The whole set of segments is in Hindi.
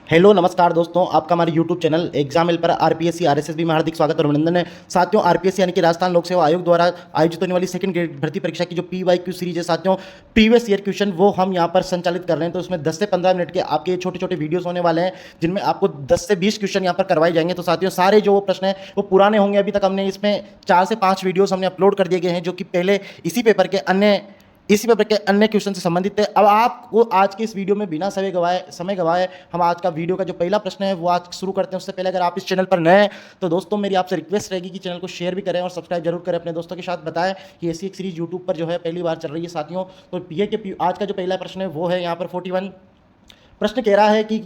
हेलो नमस्कार दोस्तों, आपका हमारे YouTube channel exam helper RPSC RSSB में हार्दिक स्वागत और अभिनंदन है। साथियों, आरपीएससी यानी कि राजस्थान लोक सेवा आयोग द्वारा आयोजित होने वाली सेकंड ग्रेड भर्ती परीक्षा की जो पीवाईक्यू सीरीज है साथियों, प्रीवियस ईयर क्वेश्चन वो हम यहाँ पर संचालित कर रहे हैं। तो उसमें 10 से 15 मिनट के आपके छोटे छोटे वीडियोस होने वाले हैं, जिनमें आपको 10 से 20 क्वेश्चन यहाँ पर करवाए जाएंगे। तो साथियों, सारे जो प्रश्न है वो पुराने होंगे। अभी तक हमने इसमें 4 से 5 वीडियोस हमने अपलोड कर दिए गए हैं, जो कि पहले इसी पेपर के अन्य क्वेश्चन से संबंधित है। अब आपको आज के इस वीडियो में बिना समय गवाए हम आज का वीडियो का जो पहला प्रश्न है वो आज शुरू करते हैं। उससे पहले अगर आप इस चैनल पर नए हैं तो दोस्तों मेरी आपसे रिक्वेस्ट रहेगी कि चैनल को शेयर भी करें और सब्सक्राइब जरूर करें। अपने दोस्तों के साथ बताएं कि ऐसी एक सीरीज यूट्यूब पर जो है पहली बार चल रही है साथियों। तो आज का जो पहला प्रश्न है वो है यहाँ पर 41। प्रश्न कह रहा है कि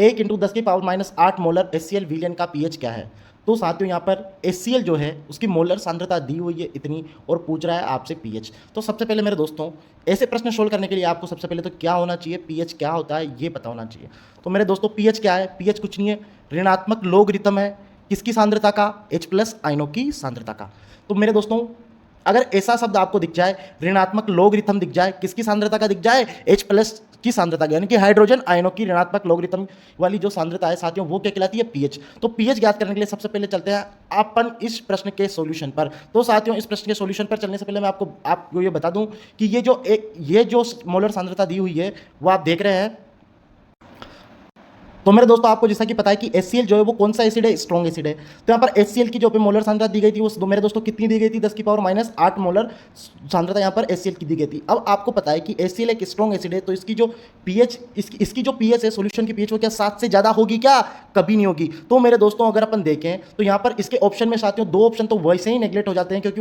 1 × 10⁻⁸ मोलर HCl विलयन का पीएच क्या है। तो साथियों, यहाँ पर HCl जो है उसकी मोलर सांद्रता दी हुई है इतनी, और पूछ रहा है आपसे पीएच। तो सबसे पहले मेरे दोस्तों, ऐसे प्रश्न सोल्व करने के लिए आपको सबसे पहले तो क्या होना चाहिए, पीएच क्या होता है ये पता होना चाहिए। तो मेरे दोस्तों, पीएच क्या है? पीएच कुछ नहीं है, ऋणात्मक लोगरिथम है किसकी सांद्रता का? H+ आयनों की सांद्रता का। तो मेरे दोस्तों, अगर ऐसा शब्द आपको दिख जाए, ऋणात्मक लोगरिथम दिख जाए, किसकी सांद्रता का दिख जाए? H+ की सांद्रता का, यानी कि हाइड्रोजन आयनों की ऋणात्मक लोगरिथम वाली जो सांद्रता है साथियों, वो क्या कहलाती है? पीएच। तो पीएच ज्ञात करने के लिए सबसे पहले चलते हैं अपन इस प्रश्न के सॉल्यूशन पर। तो साथियों, इस प्रश्न के सॉल्यूशन पर चलने से पहले मैं आपको ये बता दूं कि ये जो मोलर सांद्रता दी हुई है वो आप देख रहे हैं। तो मेरे दोस्तों, आपको जैसा कि पता है कि HCl जो है वो कौन सा एसिड है? स्ट्रॉन्ग एसिड है। तो यहाँ पर HCl की जो मोलर सांद्रता दी गई थी वो मेरे दोस्तों कितनी दी गई थी? 10⁻⁸ मोलर सांद्रता यहाँ पर HCl की दी गई थी। अब आपको पता है कि HCl एक स्ट्रॉन्ग एसिड है, तो इसकी जो पीएच इसकी जो पीएच है, सोल्यूशन की पीएच, वो क्या 7 से ज़्यादा होगी क्या? कभी नहीं होगी। तो मेरे दोस्तों, अगर अपन देखें तो यहाँ पर इसके ऑप्शन में साथियों 2 ऑप्शन तो वैसे ही नेग्लेक्ट हो जाते हैं, क्योंकि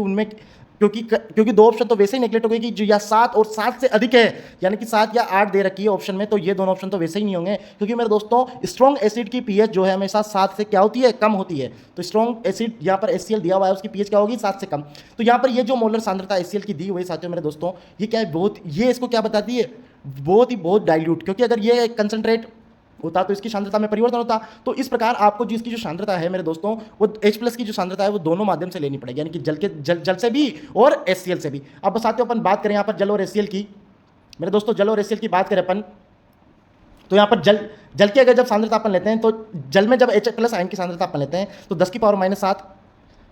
2 ऑप्शन तो वैसे ही नेग्लेक्ट हो गए कि जो या 7 और 7 से अधिक है, यानी कि 7 या 8 दे रखी है ऑप्शन में, तो ये दोनों ऑप्शन तो वैसे ही नहीं होंगे। क्योंकि मेरे दोस्तों, स्ट्रॉन्ग एसिड की पीएच जो है हमेशा 7 से क्या होती है? कम होती है। तो स्ट्रॉन्ग एसिड यहाँ पर HCl दिया हुआ है, उसकी पीएच क्या होगी? 7 से कम। तो यहाँ पर ये जो मोलर सांद्रता HCl की दी हुई है साथियों मेरे दोस्तों, ये क्या है? ये इसको क्या बताती है? बहुत डाइल्यूट। क्योंकि अगर ये कंसंट्रेट होता तो इसकी सांद्रता में परिवर्तन होता। तो इस प्रकार आपको जो इसकी जो सांद्रता है मेरे दोस्तों, वो H+ की जो सांद्रता है वो दोनों माध्यम से लेनी पड़ेगी, यानी कि जल से भी और HCl से भी। अब साथियों, अपन बात करें यहाँ पर जल और HCl की। मेरे दोस्तों, जल और HCl की बात करें अपन, तो यहाँ पर जल की अगर जब सांद्रता अपन लेते हैं, तो जल में जब H+ आयन की सांद्रता अपन लेते हैं तो 10⁻⁷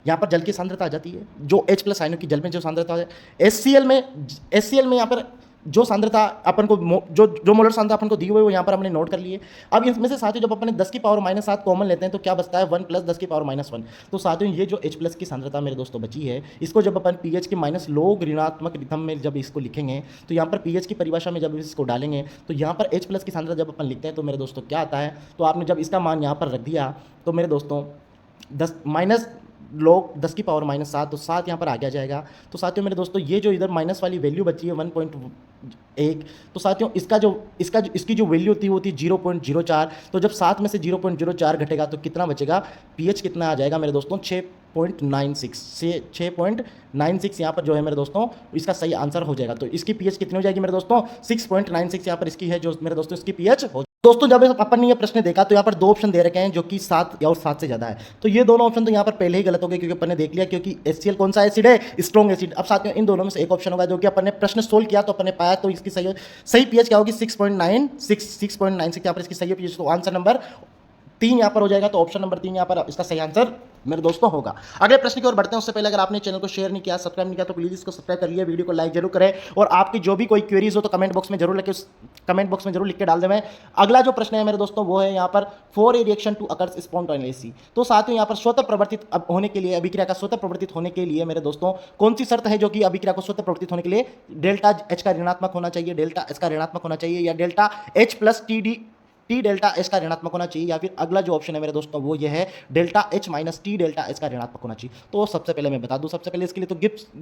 यहाँ पर जल की सांद्रता आ जाती है, जो H+ आयनों की जल में जो सांद्रता है। HCl में यहाँ पर जो सांद्रता अपन को जो मोलर सांद्रता अपन को दी हुई है वो यहाँ पर हमने नोट कर लिए। अब इसमें से साथियों, जब अपन 10⁻⁷ कॉमन लेते हैं तो क्या बचता है? 1 + 10⁻⁻1। तो साथियों, ये जो H+ की सांद्रता मेरे दोस्तों बची है, इसको जब अपन पीएच के माइनस लोग ऋणात्मक रिथम में जब इसको लिखेंगे, तो यहाँ पर पीएच की परिभाषा में जब इसको डालेंगे तो यहाँ पर H+ की सांद्रता जब अपन लिखते हैं तो मेरे दोस्तों क्या आता है? तो आपने जब इसका मान यहाँ पर रख दिया तो मेरे दोस्तों 10 माइनस लोग 10⁻⁷, तो 7 यहाँ पर आ गया जाएगा। तो साथियों मेरे दोस्तों, ये जो इधर माइनस वाली वैल्यू बची है 1.1, तो साथियों इसकी जो वैल्यू होती है वो थी 0.04। तो जब 7 में से 0.04 घटेगा तो कितना बचेगा? पीएच कितना आ जाएगा मेरे दोस्तों? 6.96 यहाँ पर जो है मेरे दोस्तों इसका सही आंसर हो जाएगा। तो इसकी पीएच कितनी हो जाएगी मेरे दोस्तों? 6.96 यहाँ पर इसकी है जो मेरे दोस्तों इसकी पीएच हो। दोस्तों, जब अपन ने ये प्रश्न देखा तो यहाँ पर 2 ऑप्शन दे रखे हैं जो कि 7 या और 7 से ज़्यादा है। तो ये दोनों ऑप्शन तो यहाँ पर पहले ही गलत हो गए, क्योंकि अपन ने देख लिया क्योंकि HCl कौन सा एसिड है? Strong acid. अब साथियों, इन दोनों में से एक ऑप्शन होगा जो कि अपन ने प्रश्न सोल्व किया तो अपन ने पाया, तो इसकी सही पीएच क्या होगी? 6.96 यहाँ पर इसकी सही पीएच। तो आंसर नंबर 3 यहाँ पर हो जाएगा। तो ऑप्शन नंबर 3 यहाँ पर इसका सही आंसर मेरे दोस्तों होगा। अगले प्रश्न की ओर बढ़ते हैं उससे पहले अगर आपने चैनल को शेयर नहीं किया, सब्सक्राइब नहीं किया, तो प्लीज इसको सब्सक्राइब करिए, वीडियो को लाइक जरूर करें, और आपकी जो भी कोई क्वेरीज हो तो कमेंट बॉक्स में जरूर लिख के डाल दें। अगला जो प्रश्न है मेरे दोस्तों वो है यहाँ पर for a reaction to occurs spontaneously. तो साथियों, यहाँ पर स्वतः प्रवर्तित होने के लिए, अभिक्रिया का स्वतः प्रवर्तित होने के लिए मेरे दोस्तों कौन सी शर्त है जो कि अभिक्रिया को स्वतः प्रवर्तित होने के लिए ΔH का ऋणात्मक होना चाहिए, ΔS का ऋणात्मक होना चाहिए, या ΔH+ T∆S का ऋणात्मक होना चाहिए, या फिर अगला जो ऑप्शन है मेरे दोस्तों वो ये है ΔH - T∆S का ऋणात्मक होना चाहिए। तो सबसे पहले मैं बता दूं, सबसे पहले इसके लिए तो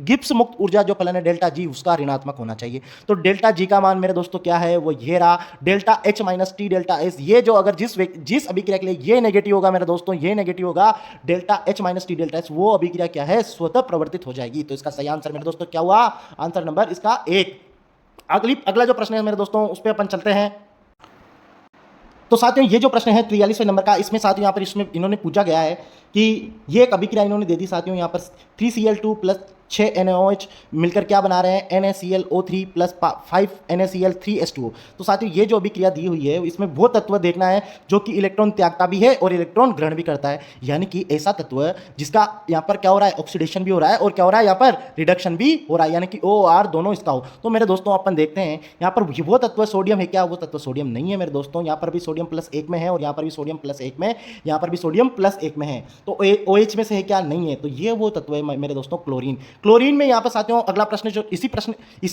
गिब्स मुक्त ऊर्जा जो फलन है ΔG उसका ऋणात्मक होना चाहिए। तो ΔG का मान मेरे दोस्तों क्या है? वो ये रहा, ΔH - T∆S। ये जो अगर जिस अभिक्रिया के लिए ये नेगेटिव होगा मेरे दोस्तों, ये नेगेटिव होगा ΔH - T∆S, वो अभिक्रिया क्या है? स्वतः प्रवर्तित हो जाएगी। तो इसका सही आंसर मेरे दोस्तों क्या हुआ? आंसर नंबर इसका 1। अगला जो प्रश्न है मेरे दोस्तों उस पर अपन चलते हैं। तो साथियों, ये जो प्रश्न है 43वें नंबर का, इसमें साथियों यहाँ पर इसमें इन्होंने पूछा गया है कि ये एक अभिक्रिया इन्होंने दे दी साथियों, यहाँ पर 3Cl2 + 6 NaOH मिलकर क्या बना रहे हैं, NaClO3 प्लस 5 NaCl3H2O। तो साथियों ये जो अभी क्रिया दी हुई है इसमें वो तत्व देखना है जो कि इलेक्ट्रॉन त्यागता भी है और इलेक्ट्रॉन ग्रहण भी करता है, यानी कि ऐसा तत्व जिसका यहाँ पर क्या हो रहा है, ऑक्सीडेशन भी हो रहा है और क्या हो रहा है यहाँ पर रिडक्शन भी हो रहा है, यानी कि OR दोनों इसका हो। तो मेरे दोस्तों अपन देखते हैं यहाँ पर वो तत्व सोडियम है क्या, वो तत्व सोडियम नहीं है मेरे दोस्तों। यहाँ पर भी सोडियम +1 में है और यहाँ पर भी सोडियम +1 में, यहाँ पर भी सोडियम +1 में है। तो OH में से है क्या, नहीं है। तो ये वो तत्व है मेरे दोस्तों क्लोरीन। क्लोरीन में यहाँ पर साथियों अगला प्रश्न जो इसी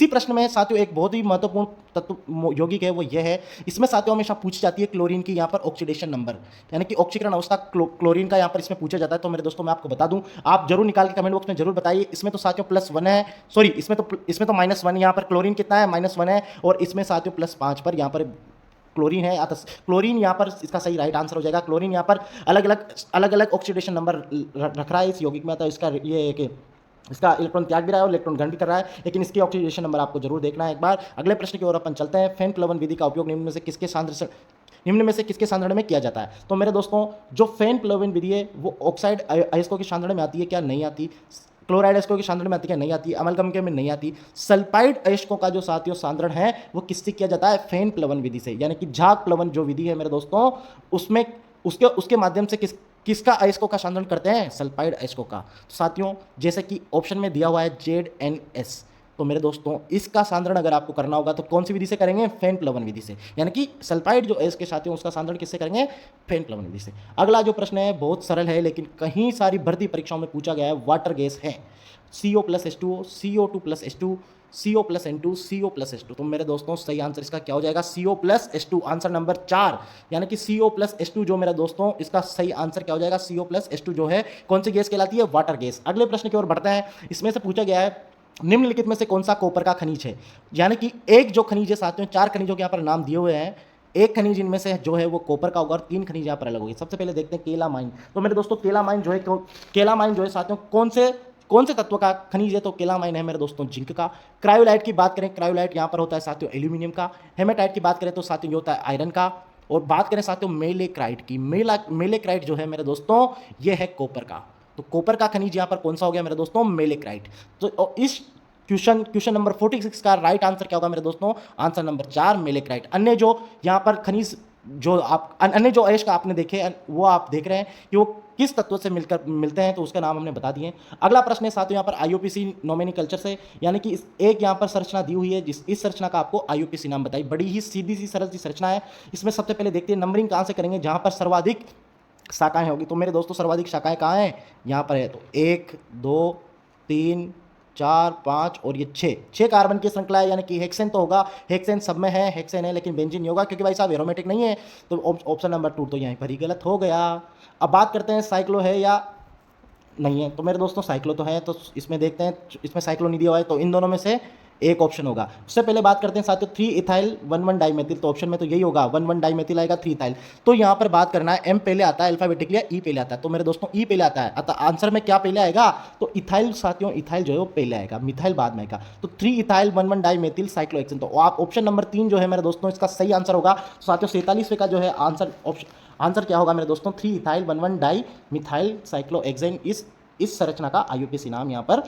प्रश्न में साथियों एक बहुत ही महत्वपूर्ण तत्व यौगिक है वो ये है, इसमें साथियों हमेशा पूछी जाती है क्लोरीन की यहाँ पर ऑक्सीडेशन नंबर, यानी कि ऑक्सीकरण अवस्था क्लोरीन का यहाँ पर इसमें पूछा जाता है। तो मेरे दोस्तों मैं आपको बता दूं, आप जरूर निकाल के कमेंट बॉक्स में जरूर बताइए। इसमें तो साथियों +1 है, सॉरी इसमें तो -1, यहाँ पर क्लोरीन कितना है, -1 है, और इसमें साथियों +5 पर यहाँ पर क्लोरीन है। क्लोरीन यहाँ पर इसका सही राइट आंसर हो जाएगा। क्लोरीन यहाँ पर अलग अलग ऑक्सीडेशन नंबर रख रहा है इस यौगिक में, तो इसका ये है कि इसका इलेक्ट्रॉन त्याग भी रहा है और इलेक्ट्रॉन ग्रहण भी कर रहा है, लेकिन इसकी ऑक्सीडेशन नंबर आपको जरूर देखना है एक बार। अगले प्रश्न की ओर अपन चलते हैं। फेन प्लवन विधि का उपयोग निम्न में से किसके सांद्रण में किया जाता है। तो मेरे दोस्तों जो फेन प्लवन विधि है वो ऑक्साइड अयस्कों की सांद्रण में आती है क्या, नहीं आती। क्लोराइड अयस्कों की सांद्रण में आती है, नहीं आती। अमलगम के में नहीं आती। सल्फाइड अयस्कों का जो साथियों सांद्रण है वो किससे किया जाता है, फेन प्लवन विधि से, यानी कि झाग प्लवन जो विधि है मेरे दोस्तों उसमें उसके माध्यम से किसका अयस्कों का सांद्रण करते हैं, सल्फाइड अयस्कों का। तो साथियों जैसे कि ऑप्शन में दिया हुआ है ZnS, तो मेरे दोस्तों इसका सांद्रण अगर आपको करना होगा तो कौन सी विधि से करेंगे, फेन प्लवन विधि से, यानी कि सल्फाइड जो अयस्क के साथियों उसका सांद्रण किससे करेंगे, फेन प्लवन विधि से। अगला जो प्रश्न है बहुत सरल है लेकिन कहीं सारी भर्ती परीक्षाओं में पूछा गया है, वाटर गैस है CO+H2O, CO2+H2, CO+N2, CO+H2। तो मेरे दोस्तों सही आंसर इसका क्या हो जाएगा, CO+H2, आंसर नंबर 4, यानी कि CO+H2 जो मेरे दोस्तों इसका सही आंसर क्या हो जाएगा, CO+H2 जो है कौन सी गैस कहलाती है, वाटर गैस। अगले प्रश्न की ओर बढ़ते हैं। इसमें से पूछा गया है निम्नलिखित में से कौन सा कॉपर का खनिज है, यानी कि एक जो खनिज है साथियों, 4 खनिजों के यहाँ पर नाम दिए हुए हैं, एक खनिज इनमें से जो है वो कॉपर का होगा और 3 खनिज यहाँ पर अलग होगी। सबसे पहले देखते हैं केलामाइन। तो मेरे दोस्तों केलामाइन जो है साथियों कौन से तत्व का खनिज है, तो केलामाइन है मेरे दोस्तों जिंक का। क्रायोलाइट की बात करें, क्रायोलाइट यहाँ पर होता है साथियों एल्यूमिनियम का। हेमेटाइट की बात करें तो साथियों ये होता है आयरन का। और बात करें साथियों मेलेक्राइट की, मेलेक्राइट जो है मेरे दोस्तों ये है कॉपर का। तो कॉपर का खनिज यहाँ पर कौन सा हो गया मेरे दोस्तों, मेलेक्राइट। तो इस क्वेश्चन नंबर 46 का राइट आंसर क्या होगा मेरे दोस्तों, आंसर नंबर 4 मेलेक्राइट। अन्य जो यहाँ पर खनिज जो आप अन्य जो अयस्क आपने देखे वो आप देख रहे हैं कि वो किस तत्व से मिलते हैं, तो उसका नाम हमने बता दिए। अगला प्रश्न है साथियों यहाँ पर IUPAC नोमेनक्लेचर से, यानी कि एक यहाँ पर संरचना दी हुई है इस संरचना का आपको IUPAC नाम बताइए। बड़ी ही सीधी सी सरल सी संरचना है। इसमें सबसे पहले देखते हैं नंबरिंग कहाँ से करेंगे, जहाँ पर सर्वाधिक शाखाएं होगी। तो मेरे दोस्तों सर्वाधिक शाखाएं कहाँ हैं, यहाँ पर है। तो 1 2 3 4 5 और ये 6 कार्बन की श्रृंखला है, यानी कि हेक्सेन तो होगा, हेक्सेन सब में है, हेक्सेन है, लेकिन बेंजीन नहीं होगा क्योंकि भाई साहब एरोमेटिक नहीं है। तो ऑप्शन नंबर 2 तो यहीं पर ही गलत हो गया। अब बात करते हैं साइक्लो है या नहीं है। तो मेरे दोस्तों साइक्लो तो है, तो इसमें देखते हैं, इसमें साइक्लो नहीं दिया हुआ है, तो इन दोनों में से एक ऑप्शन होगा। उससे पहले बात करते हैं साथियों 3 इथाइल 1 डाइमेथिल, तो ऑप्शन में तो यही होगा 1 डाइमेथिल आएगा 3 इथाइल। तो यहाँ पर बात करना है M पहले आता है अल्फाबेटिकली या E पहले आता है। तो मेरे दोस्तों E पहले आता है, अतः आंसर में क्या पहले आएगा, तो इथाइल साथियों, इथाइल जो है वो पहले आएगा, मिथाइल बाद में आएगा। तो 3 इथाइल 1 डाइमेथिल साइक्लोहेक्सेन। तो आप ऑप्शन नंबर 3 जो है मेरे दोस्तों इसका सही आंसर होगा। साथियों 47वें का जो है आंसर क्या होगा मेरे दोस्तों, 3 इथाइल 1 डाई मिथाइल साइक्लोहेक्सेन। इस संरचना का IUPAC नाम यहाँ पर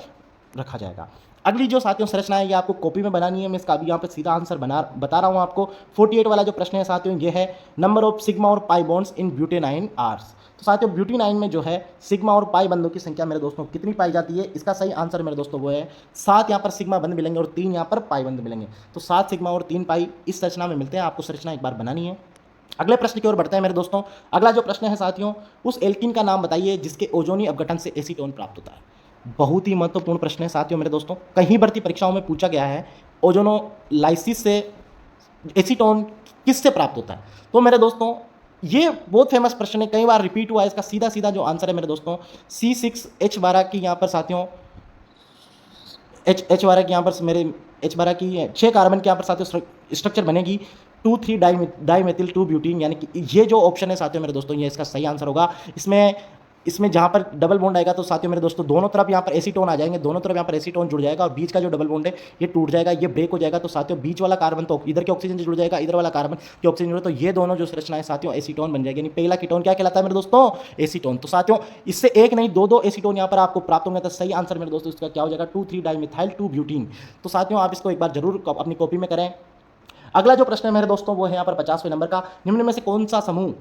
रखा जाएगा। अगली जो साथियों संरचना है ये आपको कॉपी में बनानी है, मैं इसका अभी यहाँ पर सीधा आंसर बता रहा हूँ आपको। 48 वाला जो प्रश्न है साथियों ये है नंबर ऑफ सिग्मा और पाई बॉन्ड्स इन ब्यूटेनाइन आर्स। तो साथियों ब्यूटेनाइन में जो है सिग्मा और पाई बंधों की संख्या मेरे दोस्तों कितनी पाई जाती है, इसका सही आंसर मेरे दोस्तों वो है 7 यहाँ पर सिग्मा बंध मिलेंगे और 3 यहाँ पर पाई बंध मिलेंगे। तो 7 सिग्मा और 3 पाई इस संरचना में मिलते हैं। आपको संरचना एक बार बनानी है। अगले प्रश्न की ओर बढ़ते हैं मेरे दोस्तों। अगला जो प्रश्न है साथियों, उस एल्कीन का नाम बताइए जिसके ओजोनी अपघटन से एसीटोन प्राप्त होता है। बहुत ही महत्वपूर्ण प्रश्न है साथियों मेरे दोस्तों, कहीं भर्ती परीक्षाओं में पूछा गया है ओजोनोलाइसिस से एसीटोन किससे प्राप्त होता है। तो मेरे दोस्तों ये बहुत फेमस प्रश्न है, कई बार रिपीट हुआ है। इसका सीधा सीधा जो आंसर है मेरे दोस्तों C6H12 की यहाँ पर साथियों H12 की यहाँ पर मेरे H12 की 6 कार्बन के यहाँ पर साथियों स्ट्रक्चर बनेगी 2,3 डाइमेथिल 2 ब्यूटीन, यानी कि ये जो ऑप्शन है साथियों मेरे दोस्तों ये इसका सही आंसर होगा। इसमें इसमें जहाँ पर डबल बॉन्ड आएगा तो साथियों मेरे दोस्तों दोनों तरफ यहाँ पर एसीटोन आ जाएंगे, दोनों तरफ यहाँ पर एसीटोन जुड़ जाएगा और बीच का जो डबल बॉन्ड है ये टूट जाएगा, ये ब्रेक हो जाएगा। तो साथियों बीच वाला कार्बन तो इधर के ऑक्सीजन से जुड़ जाएगा, इधर वाला कार्बन के ऑक्सीजन जुड़, तो ये दोनों जो संरचना है साथियों एसीटोन बन जाएगी। यानी पहला कीटोन क्या कहलाता है मेरे दोस्तों? एसीटोन। तो साथियों इससे एक नहीं दो एसीटोन यहाँ पर आपको प्राप्त होंगे। तो सही आंसर मेरे दोस्तों इसका क्या हो जाएगा? 2,3-डाइमिथाइल-2-ब्यूटीन। तो साथियों आप इसको एक बार जरूर अपनी कॉपी में करें। अगला जो प्रश्न है मेरे दोस्तों वो है यहाँ पर 50वें नंबर का, निम्न में से कौन सा समूह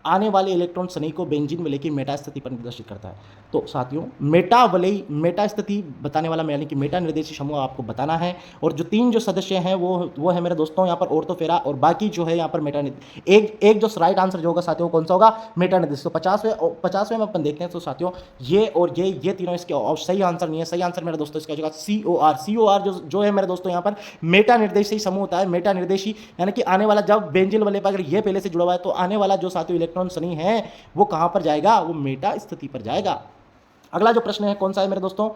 आने वाले इलेक्ट्रॉन शनि को बेंजीन में लेकर मेटा स्थिति पर निर्देशित करता है? तो साथियों मेटा स्थिति बताने वाला यानी कि मेटा निर्देशी समूह आपको बताना है। और जो तीन जो सदस्य हैं वो है मेरे दोस्तों यहाँ पर ऑर्थोफेरा, और बाकी जो है यहाँ पर मेटा एक जो राइट आंसर जो होगा साथियों कौन सा होगा? मेटा निर्देशी। तो 50वें में अपन देखते हैं तो साथियों ये और ये तीनों इसके सही आंसर नहीं है। सही आंसर मेरे दोस्तों इसका होगा COR जो है मेरे दोस्तों यहाँ पर मेटा निर्देशी समूह होता है। मेटा निर्देशी यानी कि आने वाला जब बेंजीन वाले पर अगर ये पहले से जुड़ा हुआ है तो आने वाला जो साथियों इलेक्ट्रॉन शनि है वो कहां पर जाएगा? वो मेटा स्थिति पर जाएगा। अगला जो प्रश्न है कौन सा है मेरे दोस्तों?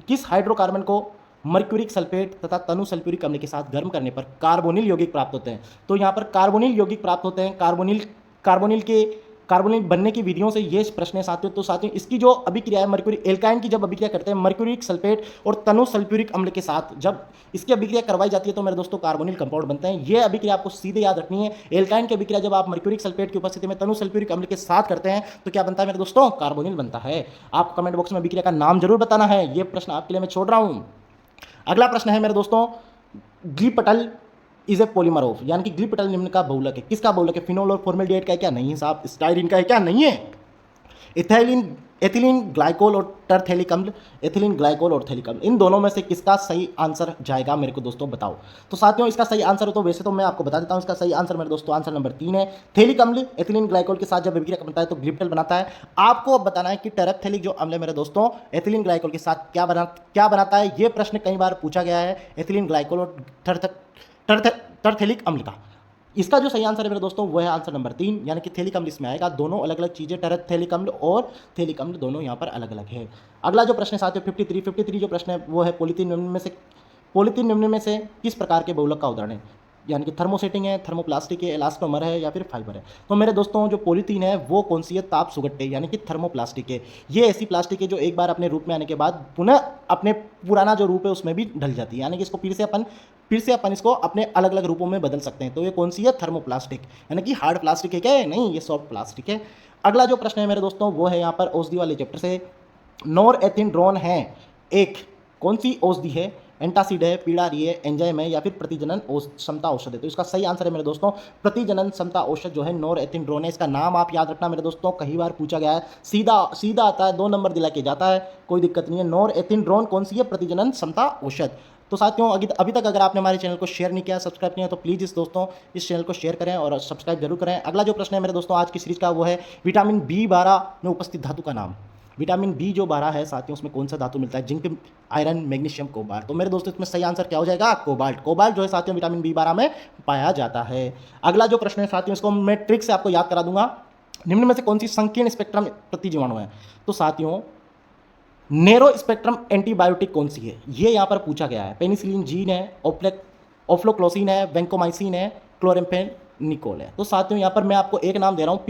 किस हाइड्रोकार्बन को मर्क्यूरिक सल्फेट तथा तनु सल्फ्यूरिक अम्ल के साथ गर्म करने पर कार्बोनिल यौगिक प्राप्त होते हैं? तो यहां पर कार्बोनिल यौगिक प्राप्त होते हैं। कार्बोनिल बनने की विधियों से ये प्रश्न है साथियों। तो साथियों इसकी जो अभिक्रिया है मर्क्यूरी एल्काइन की जब अभिक्रिया करते हैं मर्क्यूरिक सल्फेट और तनु सल्फ्यूरिक अम्ल के साथ, जब इसकी अभिक्रिया करवाई जाती है तो मेरे दोस्तों कार्बोनिल कंपाउंड बनते हैं। ये अभिक्रिया आपको सीधे याद रखनी है। एल्काइन की अभिक्रिया जब आप मर्क्यूरिक सल्फेट की उपस्थिति में तनु सल्फ्यूरिक अम्ल के साथ करते हैं तो क्या बनता है मेरे दोस्तों? कार्बोनिल बनता है। आपको कमेंट बॉक्स में अभिक्रिया का नाम जरूर बताना है। ये प्रश्न आपके लिए मैं छोड़ रहा हूं। अगला प्रश्न है मेरे दोस्तों, ग्लिपटल इज ए पॉलीमर ऑफ, यानी कि ग्लिपटल निम्न का बहुलक है। किसका बहुलक है? फिनोल और फॉर्मेल्डिहाइड का है क्या? नहीं है साहब। स्टाइरिन का है क्या? नहीं है। एथिलीन ग्लाइकोल और टरथेलिक अम्ल, एथिलीन ग्लाइकोल और थैलिक अम्ल, इन दोनों में से किसका सही आंसर जाएगा मेरे को दोस्तों बताओ। तो साथियों इसका सही आंसर हो तो वैसे तो मैं आपको बता देता हूं, इसका सही आंसर मेरे दोस्तों आंसर नंबर 3 है। थैलिक अम्ल एथिलीन ग्लाइकोल के साथ जब अभिक्रिया बनता है तो ग्लिप्टल बनाता है। आपको अब बताना है कि टेरेप्थेलिक जो अम्ल है मेरे दोस्तों एथिलीन ग्लाइकोल के साथ क्या बनाता है। यह प्रश्न कई बार पूछा गया है एथिलीन ग्लाइकोल और टरथेलिक अम्ल का। इसका जो सही आंसर है मेरे दोस्तों वो है आंसर नंबर 3, यानी कि थैलिक अम्ल इसमें आएगा। दोनों अलग अलग चीजें, टरथेलिक अम्ल और थैलिक अम्ल दोनों यहाँ पर अलग अलग है। अगला जो प्रश्न है साथियों 53 जो प्रश्न है वो है पॉलीथीन निम्न में से किस प्रकार के बहुलक का उदाहरण है? यानी कि थर्मोसेटिंग है, थर्मोप्लास्टिक है, इलास्टोमर है या फिर फाइबर है। तो मेरे दोस्तों जो पॉलीथीन है वो कौन सी है? ताप सुगट्टे यानी कि थर्मोप्लास्टिक है। ये ऐसी प्लास्टिक है जो एक बार अपने रूप में आने के बाद पुनः अपने पुराना जो रूप है उसमें भी ढल जाती है, यानी कि इसको फिर से अपन इसको अपने अलग अलग रूपों में बदल सकते हैं। तो ये कौन सी है? थर्मोप्लास्टिक, यानी कि हार्ड प्लास्टिक है क्या है? नहीं, ये सॉफ्ट प्लास्टिक है। अगला जो प्रश्न है मेरे दोस्तों वो है यहाँ पर औषधि वाले चैप्टर से, नॉरएथिंड्रोन है एक कौन सी औषधि है? एंटासिड है, पीड़ारी है, एंजाइम है या फिर प्रतिजनन क्षमता औषध है? तो इसका सही आंसर है मेरे दोस्तों प्रतिजनन क्षमता औषध जो है नॉरएथिंड्रोन है। इसका नाम आप याद रखना मेरे दोस्तों, कई बार पूछा गया है, सीधा आता है, 2 नंबर दिला के जाता है, कोई दिक्कत नहीं है। नॉरएथिंड्रोन कौन सी है? प्रतिजनन क्षमता औषध। तो साथियों अभी तक अगर आपने हमारे चैनल को शेयर नहीं किया, सब्सक्राइब किया तो प्लीज़ इस चैनल को शेयर करें और सब्सक्राइब जरूर करें। अगला जो प्रश्न है मेरे दोस्तों आज की सीरीज का वो है विटामिन B12 में उपस्थित धातु का नाम। विटामिन बी जो 12 है साथियों उसमें कौन सा धातु मिलता है? Zinc, iron, magnesium, cobalt. तो मेरे दोस्तों इसमें सही आंसर क्या हो जाएगा? कोबाल्ट जो है साथियों विटामिन B12 में पाया जाता है। अगला जो प्रश्न है साथियों इसको मैं ट्रिक से आपको याद करा दूंगा, निम्न में से कौन सी संकीर्ण स्पेक्ट्रम प्रतिजीवाणु है? तो साथियों नेरो स्पेक्ट्रम एंटीबायोटिक कौन सी है? ये यहाँ पर पूछा गया है। पेनिसिलिन जीन है, ओफ्लोक्लोसिन है, वेंकोमाइसिन है, क्लोरेम्फेनिकोल है। तो साथियों यहाँ पर मैं आपको एक नाम दे रहा हूँ,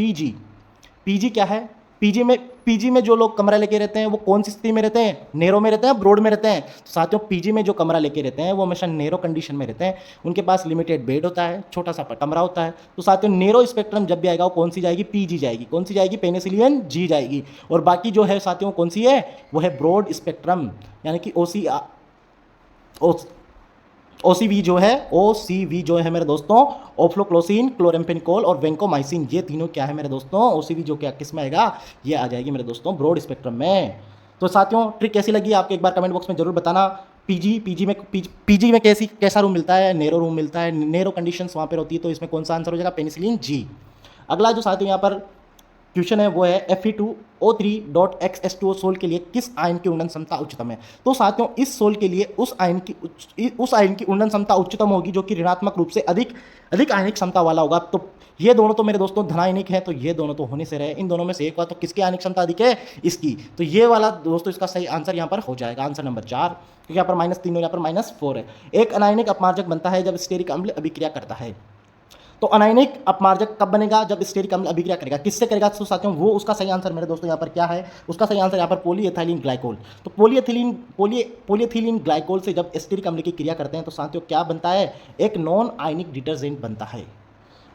पीजी क्या है? पीजी में जो लोग कमरा लेके रहते हैं वो कौन सी स्थिति में रहते हैं? नेरो में रहते हैं, ब्रॉड में रहते हैं। तो साथियों पीजी में जो कमरा लेके रहते हैं वो हमेशा नेरो कंडीशन में रहते हैं, उनके पास लिमिटेड बेड होता है, छोटा सा कमरा होता है। तो साथियों नेरो स्पेक्ट्रम जब भी आएगा वो कौन सी जाएगी? पीजी जाएगी। कौन सी जाएगी? पेनिसिलिन जी जाएगी। और बाकी जो है साथियों कौन सी है? वो है ब्रॉड स्पेक्ट्रम, यानी कि ओसीवी जो है मेरे दोस्तों ओफ्लोक्लोसिन, क्लोरेम्फेनिकोल और वेंकोमाइसिन, ये तीनों क्या है मेरे दोस्तों? ओसीवी जो क्या किस में आएगा? ये आ जाएगी मेरे दोस्तों ब्रॉड स्पेक्ट्रम में। तो साथियों ट्रिक कैसी लगी आपको एक बार कमेंट बॉक्स में जरूर बताना। पीजी में कैसा रूम मिलता है? नेरो रूम मिलता है, नेरो कंडीशंस वहाँ पर होती है। तो इसमें कौन सा आंसर हो जाएगा? Penicillin G. अगला जो साथियों यहाँ पर क्वेश्चन है वो है Fe2O3.XH2O सोल के लिए किस आयन की उन्नन क्षमता उच्चतम है? तो साथियों इस सोल के लिए उस आयन की उन्नन क्षमता उच्चतम होगी जो कि ऋणात्मक रूप से अधिक आयनिक क्षमता वाला होगा। तो ये दोनों तो मेरे दोस्तों धनायनिक है, तो ये दोनों तो होने से रहे। इन दोनों में से एक बात तो किसकी आयनिक क्षमता अधिक है? इसकी। तो ये वाला दोस्तों इसका सही आंसर यहाँ पर हो जाएगा आंसर नंबर 4, क्योंकि यहाँ पर -3 और यहाँ पर -4 है। एक अनायनिक अपमार्जक बनता है जब स्टेरिक अम्ल अभिक्रिया करता है। तो अनायनिक अपमार्जक कब बनेगा? जब स्टेरिक अम्ल अभिक्रिया करेगा। किससे करेगा? तो साथियों वो उसका सही आंसर मेरे दोस्तों यहाँ पर क्या है? उसका सही आंसर यहाँ पर पॉलीएथिलीन ग्लाइकोल। तो पॉलीएथिलीन ग्लाइकोल से जब स्टेरिक अम्ल की क्रिया करते हैं तो साथियों क्या बनता है? एक नॉन आयनिक डिटर्जेंट बनता है।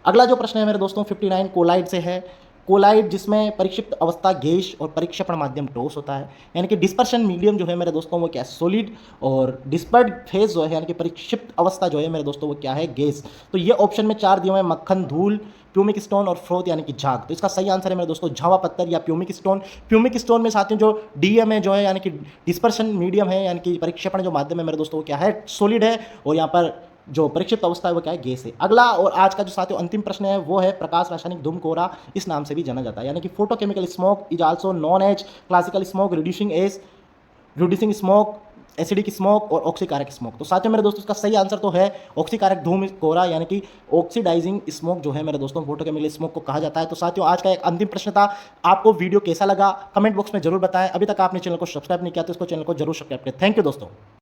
अगला जो प्रश्न है मेरे दोस्तों 59 कोलाइड से है। कोलाइड जिसमें परिक्षिप्त अवस्था गैस और परिक्षेपण माध्यम ठोस होता है, यानी कि डिस्पर्शन मीडियम जो है मेरे दोस्तों वो क्या है? सॉलिड, और डिस्पर्ड फेज जो है यानी कि परिक्षिप्त अवस्था जो है मेरे दोस्तों वो क्या है? गैस। तो ये ऑप्शन में 4 दिए हुए हैं, मक्खन, धूल, प्यूमिक स्टोन और फ्रोथ यानी कि झाग। तो इसका सही आंसर है मेरे दोस्तों झावा पत्थर या प्यूमिक स्टोन। प्यूमिक स्टोन में साथियों जो डीएम है जो है यानी कि डिस्पर्शन मीडियम है, यानी कि परिक्षेपण जो माध्यम है मेरे दोस्तों वो क्या है? सॉलिड है, और यहाँ पर जो परिक्षिप्त अवस्था है वो क्या है? गैस है। अगला और आज का जो साथियों अंतिम प्रश्न है वो है प्रकाश रासायनिक धूम कोहरा, इस नाम से भी जाना जाता है, यानी कि photochemical smog is also known as classical smog, reducing smog, acidic smog और ऑक्सीकारक स्मोक। तो साथियों मेरे दोस्तों इसका सही आंसर तो है ऑक्सीकारक धूम कोहरा, यानी कि ऑक्सीडाइजिंग स्मोक जो है मेरे दोस्तों फोटोकेमिकल स्मोक को कहा जाता है। तो साथियों आज का एक अंतिम प्रश्न था, आपको वीडियो कैसा लगा कमेंट बॉक्स में जरूर बताएं। अभी तक आपने चैनल को सब्सक्राइब नहीं किया तो इसको चैनल को जरूर सब्सक्राइब करें। थैंक यू दोस्तों।